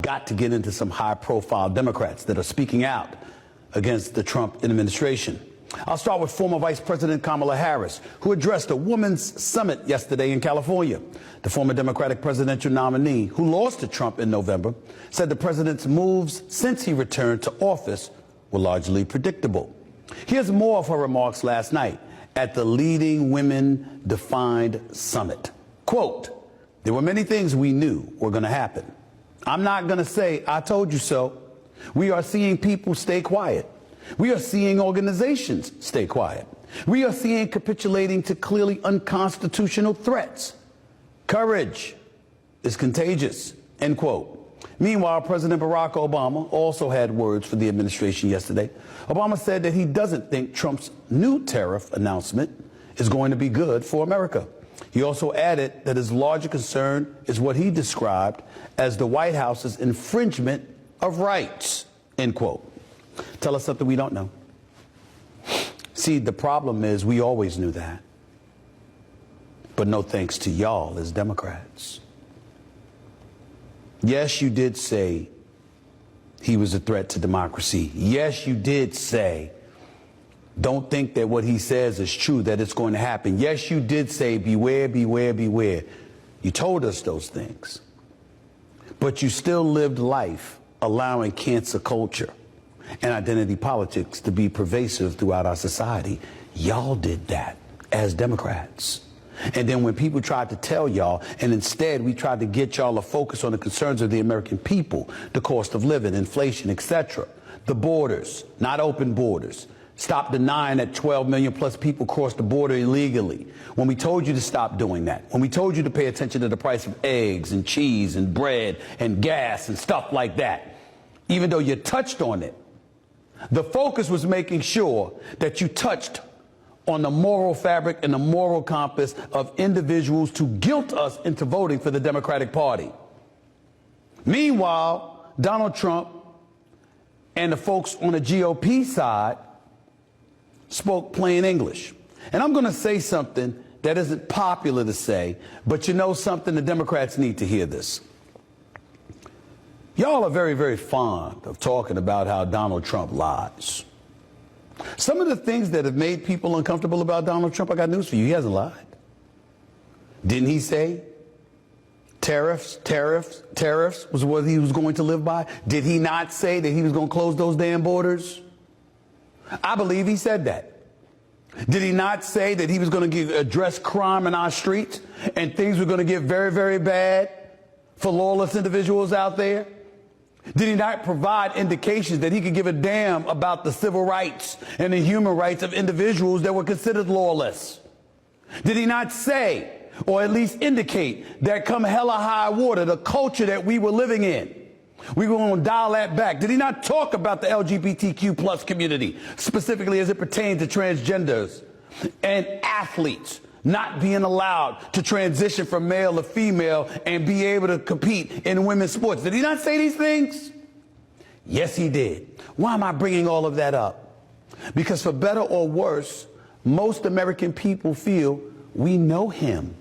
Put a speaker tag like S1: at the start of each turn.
S1: got to get into some high-profile Democrats that are speaking out against the Trump administration. I'll start with former Vice President Kamala Harris, who addressed a women's summit yesterday in California. The former Democratic presidential nominee, who lost to Trump in November, said the president's moves since he returned to office were largely predictable. Here's more of her remarks last night at the Leading Women Defined Summit. Quote, "There were many things we knew were going to happen. I'm not going to say, I told you so. We are seeing people stay quiet. We are seeing organizations stay quiet. We are seeing capitulating to clearly unconstitutional threats. Courage is contagious," end quote. Meanwhile, President Barack Obama also had words for the administration yesterday. Obama said that he doesn't think Trump's new tariff announcement is going to be good for America. He also added that his larger concern is what he described as the White House's infringement of rights, end quote. Tell us something we don't know. See, the problem is we always knew that. But no thanks to y'all as Democrats. Yes, you did say he was a threat to democracy. Yes, you did say, don't think that what he says is true, that it's going to happen. Yes, you did say, beware, beware, beware. You told us those things. But you still lived life allowing cancer culture and identity politics to be pervasive throughout our society. Y'all did that as Democrats. And then when people tried to tell y'all, and instead we tried to get y'all to focus on the concerns of the American people, the cost of living, inflation, etc., the borders, not open borders. Stop denying that 12 million plus people crossed the border illegally. When we told you to stop doing that, when we told you to pay attention to the price of eggs and cheese and bread and gas and stuff like that, even though you touched on it, the focus was making sure that you touched on the moral fabric and the moral compass of individuals to guilt us into voting for the Democratic Party. Meanwhile, Donald Trump and the folks on the GOP side spoke plain English. And I'm going to say something that isn't popular to say, but you know something, the Democrats need to hear this. Y'all are very, very fond of talking about how Donald Trump lies. Some of the things that have made people uncomfortable about Donald Trump, I got news for you. He hasn't lied. Didn't he say tariffs was what he was going to live by? Did he not say that he was going to close those damn borders? I believe he said that. Did he not say that he was going to address crime in our streets and things were going to get very, very bad for lawless individuals out there? Did he not provide indications that he could give a damn about the civil rights and the human rights of individuals that were considered lawless? Did he not say, or at least indicate, that come hell or high water, the culture that we were living in, we were going to dial that back? Did he not talk about the LGBTQ plus community, specifically as it pertains to transgenders and athletes not being allowed to transition from male to female and be able to compete in women's sports? Did he not say these things? Yes, he did. Why am I bringing all of that up? Because for better or worse, most American people feel we know him.